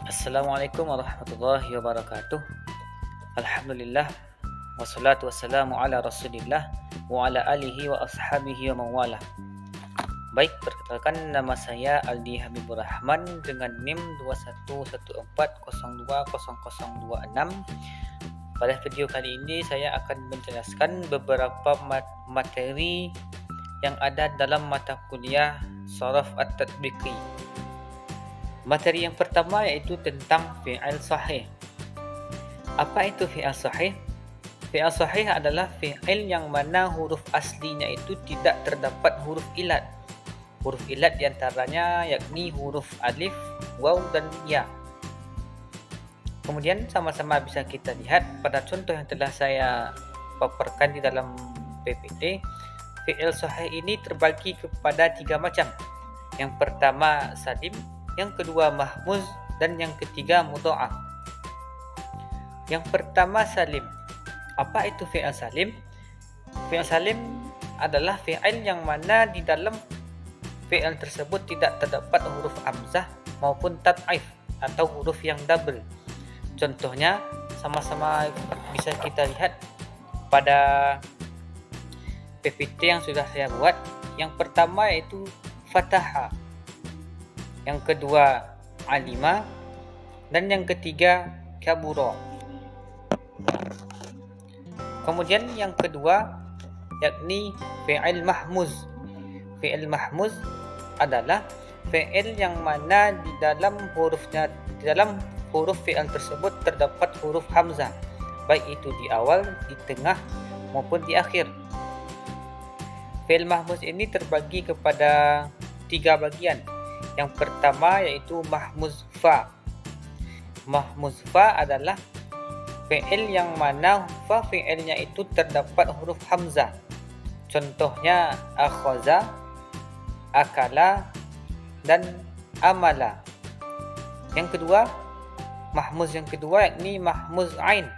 Assalamualaikum warahmatullahi wabarakatuh. Alhamdulillah wassalatu wassalamu ala Rasulillah wa ala alihi wa ashabihi wa mawala. Baik, perkenalkan nama saya Aldi Habibur Rahman dengan NIM 2114020026. Pada video kali ini saya akan menjelaskan beberapa materi yang ada dalam mata kuliah Sharaf At-Tatbiqi. Materi yang pertama yaitu tentang fi'il sahih. Apa itu fi'il sahih? Fi'il sahih adalah fi'il yang mana huruf aslinya itu tidak terdapat huruf ilat. Huruf ilat diantaranya yakni huruf alif, waw, dan ya. Kemudian sama-sama bisa kita lihat pada contoh yang telah saya paparkan di dalam PPT. Fi'il sahih ini terbagi kepada 3 macam. Yang pertama salim, yang kedua mahmuz, dan yang ketiga mudha'af. Yang pertama salim. Apa itu fi'il salim? Fi'il salim adalah fi'il yang mana di dalam fi'il tersebut tidak terdapat huruf hamzah maupun tat'if atau huruf yang double. Contohnya sama-sama bisa kita lihat pada PPT yang sudah saya buat. Yang pertama yaitu fataha, yang kedua alima, dan yang ketiga kabura. Kemudian yang kedua yakni fi'il mahmuz. Fi'il mahmuz adalah fi'il yang mana di dalam huruf fi'il tersebut terdapat huruf hamzah, baik itu di awal, di tengah, maupun di akhir. Fi'il mahmuz ini terbagi kepada 3 bagian. Yang pertama yaitu mahmuz fa. Mahmuz fa adalah fi'il yang mana fa fi'ilnya itu terdapat huruf hamzah. Contohnya akhaza, akala, dan amala. Yang kedua, mahmuz yang kedua yakni mahmuz ain.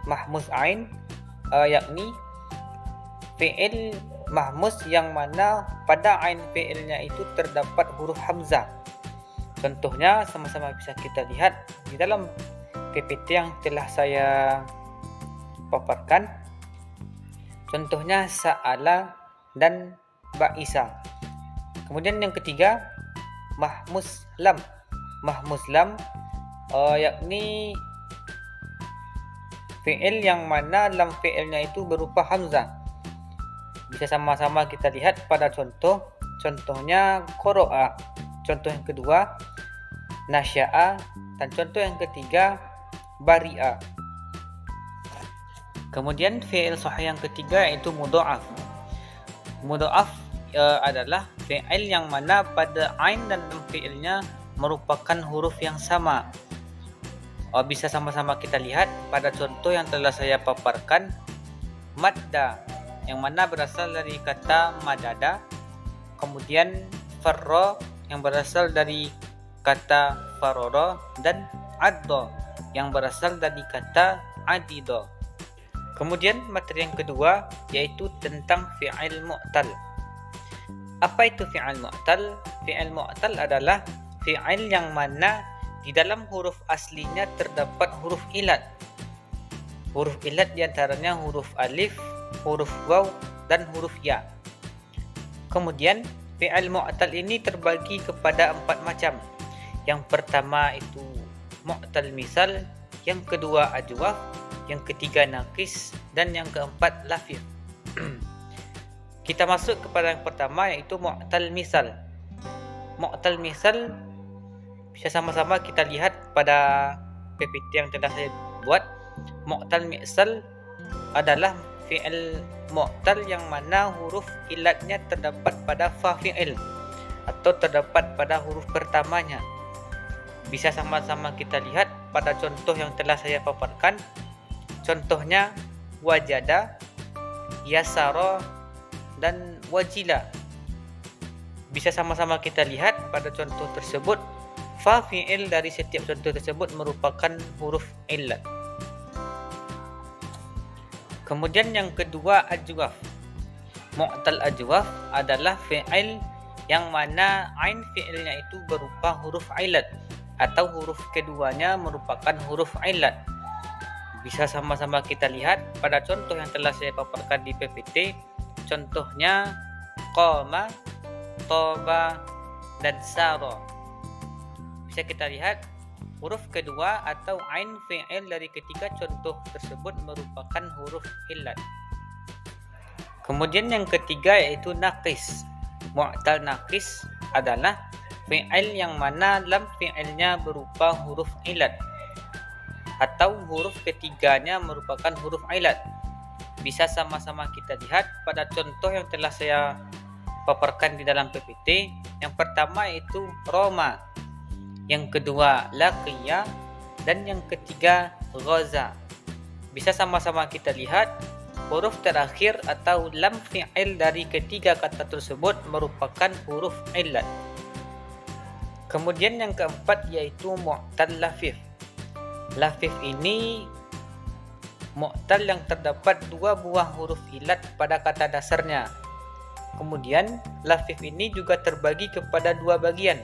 Mahmuz ain yakni fi'il mahmuz yang mana pada ain fi'ilnya itu terdapat huruf hamzah. Contohnya sama-sama bisa kita lihat di dalam PPT yang telah saya paparkan. Contohnya sa'ala dan ba'isa. Kemudian yang ketiga mahmuz lam. Mahmuz lam yakni fi'il yang mana lam fi'ilnya itu berupa hamzah. Bisa sama-sama kita lihat pada contohnya qara'a. Contoh yang kedua nasya'a, dan contoh yang ketiga bari'a. Kemudian fi'il sahih yang ketiga yaitu mudha'af. Mudha'af adalah fi'il yang mana pada ain dan lam fi'ilnya merupakan huruf yang sama. Bisa sama-sama kita lihat pada contoh yang telah saya paparkan. Madda, yang mana berasal dari kata madada. Kemudian farra, yang berasal dari kata farora, dan addo, yang berasal dari kata adido. Kemudian materi yang kedua yaitu tentang fi'il mu'tal. Apa itu fi'il mu'tal? Fi'il mu'tal adalah fi'il yang mana di dalam huruf aslinya terdapat huruf ilat. Huruf ilat diantaranya huruf alif, huruf waw, dan huruf ya. Kemudian fi'il mu'tal ini terbagi kepada 4 macam. Yang pertama itu mu'tal misal, yang kedua ajwaf, yang ketiga naqis, dan yang keempat lafif. Kita masuk kepada yang pertama yaitu mu'tal misal. Mu'tal misal bisa sama-sama kita lihat pada PPT yang telah saya buat. Mu'tal misal adalah fi'il mu'tal yang mana huruf ilatnya terdapat pada fa fi'il atau terdapat pada huruf pertamanya. Bisa sama-sama kita lihat pada contoh yang telah saya paparkan. Contohnya wajada, yasara, dan wajila. Bisa sama-sama kita lihat pada contoh tersebut fa fi'il dari setiap contoh tersebut merupakan huruf illat. Kemudian yang kedua ajwaf. Mu'tal ajwaf adalah fi'il yang mana ain fi'ilnya itu berupa huruf ilat. atau huruf keduanya merupakan huruf illat. Bisa sama-sama kita lihat pada contoh yang telah saya paparkan di PPT. Contohnya qama, toba, dan saro. Bisa kita lihat huruf kedua atau ain fi'il dari ketiga contoh tersebut merupakan huruf illat. Kemudian yang ketiga yaitu naqis. Mu'tal naqis adalah fi'il yang mana lam fi'ilnya berupa huruf illat atau huruf ketiganya merupakan huruf illat. Bisa sama-sama kita lihat pada contoh yang telah saya paparkan di dalam PPT. Yang pertama yaitu roma, yang kedua laqiya, dan yang ketiga ghaza. Bisa sama-sama kita lihat huruf terakhir atau lam fi'il dari ketiga kata tersebut merupakan huruf illat. Kemudian yang keempat yaitu mu'tal lafif. Lafif ini mu'tal yang terdapat dua buah huruf illat pada kata dasarnya. Kemudian lafif ini juga terbagi kepada dua bagian.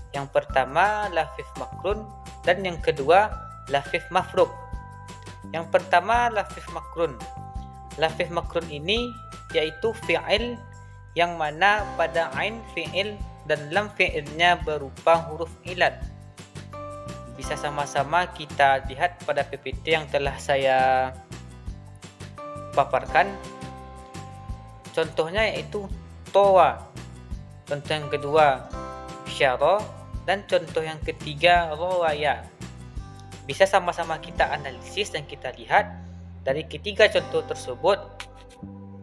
Yang pertama lafif makrun dan yang kedua lafif mafruk. Yang pertama lafif makrun. Lafif makrun ini yaitu fi'il yang mana pada ain fi'il dan lam fi'ilnya berupa huruf illat. Bisa sama-sama kita lihat pada PPT yang telah saya paparkan. Contohnya yaitu towa. Contoh yang kedua syara, dan contoh yang ketiga rawaya. Bisa sama-sama kita analisis dan kita lihat dari ketiga contoh tersebut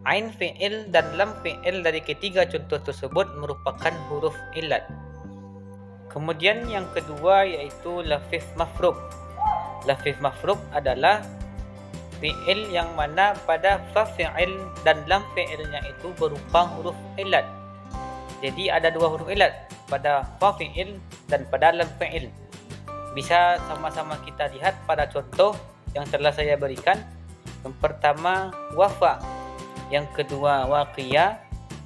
ain fi'il dan lam fi'il dari ketiga contoh tersebut merupakan huruf illat. Kemudian yang kedua yaitu lafif mafruk. Lafif mafruk adalah fi'il yang mana pada fa fi'il dan lam fi'ilnya itu berupa huruf illat. Jadi ada dua huruf illat pada fa fi'il dan pada lam fi'il. Bisa sama-sama kita lihat pada contoh yang telah saya berikan. Yang pertama wafa, yang kedua waqiya,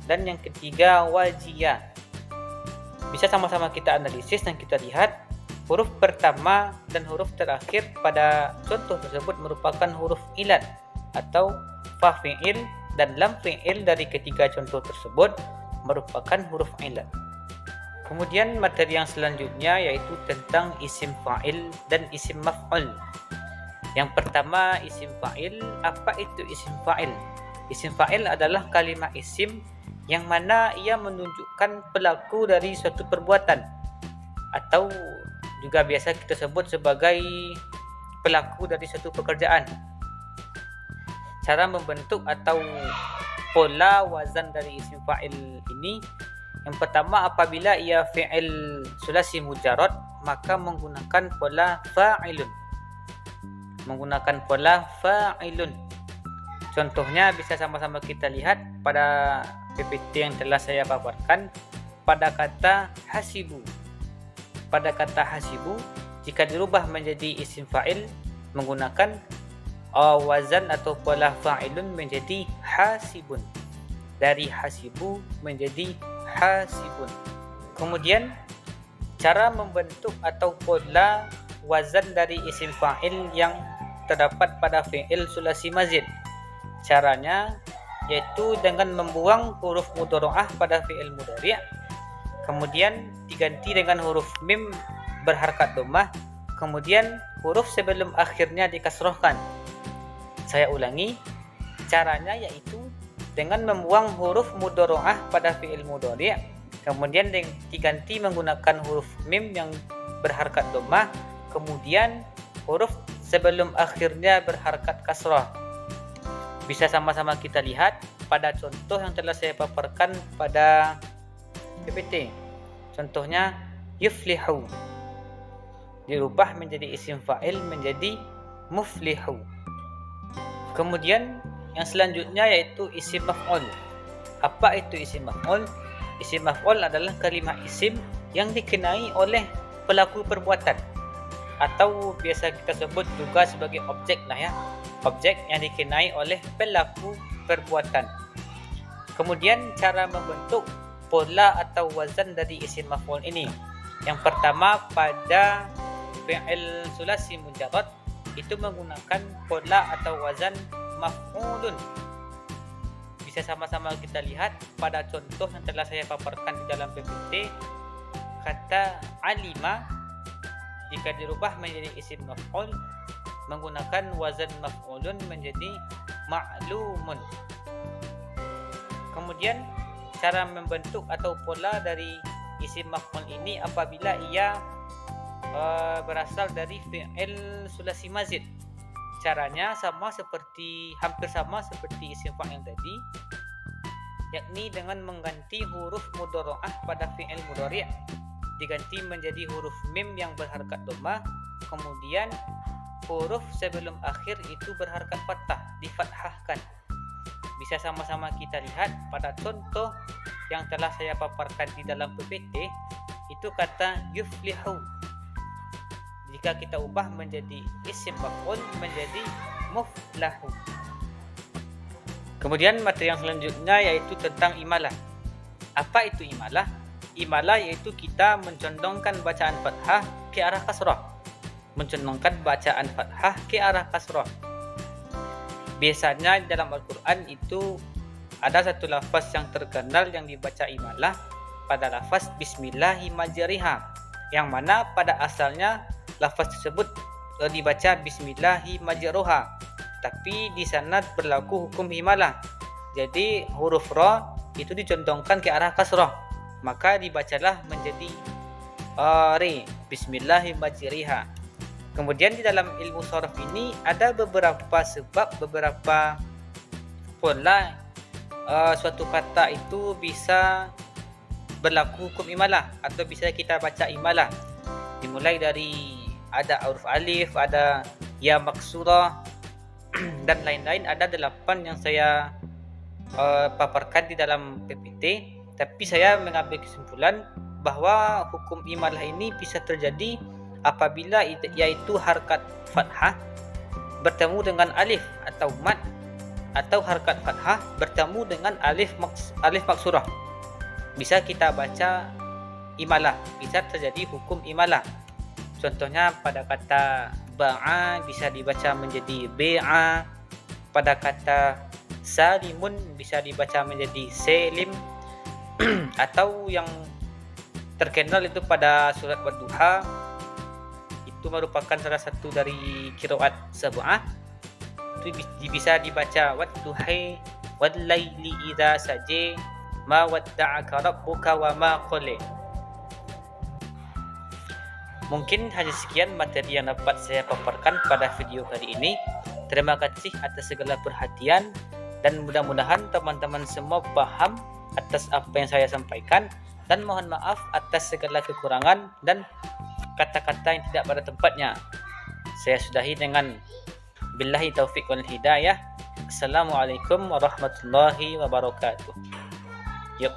dan yang ketiga wajiyah. Bisa sama-sama kita analisis dan kita lihat huruf pertama dan huruf terakhir pada contoh tersebut merupakan huruf illat atau fa fi'il, dan lam fi'il dari ketiga contoh tersebut merupakan huruf illat. Kemudian materi yang selanjutnya yaitu tentang isim fa'il dan isim maf'ul. Yang pertama isim fa'il. Apa itu isim fa'il? Isim fa'il adalah kalimat isim yang mana ia menunjukkan pelaku dari suatu perbuatan atau juga biasa kita sebut sebagai pelaku dari suatu pekerjaan. Cara membentuk atau pola wazan dari isim fa'il ini, yang pertama apabila ia fi'il sulasi mujarrad maka menggunakan pola fa'ilun. Menggunakan pola fa'ilun. Contohnya bisa sama-sama kita lihat pada PPT yang telah saya paparkan pada kata hasibu. Pada kata hasibu jika dirubah menjadi isim fa'il menggunakan wazan atau pola fa'ilun menjadi hasibun. Dari hasibu menjadi hasibun. Kemudian cara membentuk atau pola wazan dari isim fa'il yang terdapat pada fi'il sulasi mazid. Caranya yaitu dengan membuang huruf mudhari'ah pada fi'il mudhari', kemudian diganti dengan huruf mim berharkat dhammah, kemudian huruf sebelum akhirnya dikasrohkan. Saya ulangi, caranya yaitu dengan membuang huruf mudhari'ah pada fi'il mudhari', kemudian diganti menggunakan huruf mim yang berharkat dhammah, kemudian huruf sebelum akhirnya berharkat kasrah. Bisa sama-sama kita lihat pada contoh yang telah saya paparkan pada PPT. Contohnya yuflihu dirubah menjadi isim fa'il menjadi muflihu. Kemudian yang selanjutnya yaitu isim maf'ul. Apa itu isim maf'ul? Isim maf'ul adalah kalimat isim yang dikenai oleh pelaku perbuatan atau biasa kita sebut juga sebagai objek lah ya. Objek yang dikenai oleh pelaku perbuatan. Kemudian cara membentuk pola atau wazan dari isim maf'ul ini. Yang pertama pada fi'il sulasi mujarrad itu menggunakan pola atau wazan maf'ulun. Bisa sama-sama kita lihat pada contoh yang telah saya paparkan di dalam PPT. Kata alima jika dirubah menjadi isim maf'ul menggunakan wazan maf'ulun menjadi ma'lumun. Kemudian cara membentuk atau pola dari isim maf'ul ini apabila ia berasal dari fi'il sulasi mazid. Caranya hampir sama seperti isim fa'il tadi, yakni dengan mengganti huruf mudhara'ah pada fi'il mudhari' diganti menjadi huruf mim yang berharakat dhamma, kemudian huruf sebelum akhir itu berharakat fathah, difathahkan. Bisa sama-sama kita lihat pada contoh yang telah saya paparkan di dalam PPT, itu kata yuflihu. Jika kita ubah menjadi isim maf'ul menjadi muflahu. Kemudian materi yang selanjutnya yaitu tentang imalah. Apa itu imalah? Imalah yaitu kita mencondongkan bacaan fathah ke arah kasrah. Mencondongkan bacaan fathah ke arah kasrah. Biasanya dalam Al-Quran itu ada satu lafaz yang terkenal yang dibaca imalah pada lafaz bismillahirrahmanirrahim, yang mana pada asalnya lafaz tersebut dibaca bismillahirrahmanirrahim, tapi di sana berlaku hukum imalah. Jadi huruf ra itu dicondongkan ke arah kasrah, maka dibacalah menjadi re, bismillahirrahmanirrahim. Kemudian di dalam ilmu sharaf ini ada beberapa sebab, beberapa pola suatu kata itu bisa berlaku hukum imalah atau bisa kita baca imalah. Dimulai dari ada huruf alif, ada ya maksurah dan lain-lain. Ada 8 yang saya paparkan di dalam PPT, tapi saya mengambil kesimpulan bahwa hukum imalah ini bisa terjadi apabila yaitu harakat fathah bertemu dengan alif atau mad, atau harakat fathah bertemu dengan alif maksurah. Bisa kita baca imalah, bisa terjadi hukum imalah. Contohnya pada kata ba'a bisa dibaca menjadi be'a, pada kata salimun bisa dibaca menjadi selim, atau yang terkenal itu pada surat Wadduha, itu merupakan salah satu dari qiraat sab'ah, itu bisa dibaca wadduhai wallaili idza saja ma wadda'aka rabbuka wa ma qala. Mungkin hanya sekian materi yang dapat saya paparkan pada video kali ini. Terima kasih atas segala perhatian dan mudah-mudahan teman-teman semua paham atas apa yang saya sampaikan, dan mohon maaf atas segala kekurangan dan kata-kata yang tidak pada tempatnya. Saya sudahi dengan billahi taufiq wal hidayah. Assalamualaikum warahmatullahi wabarakatuh. Yuk.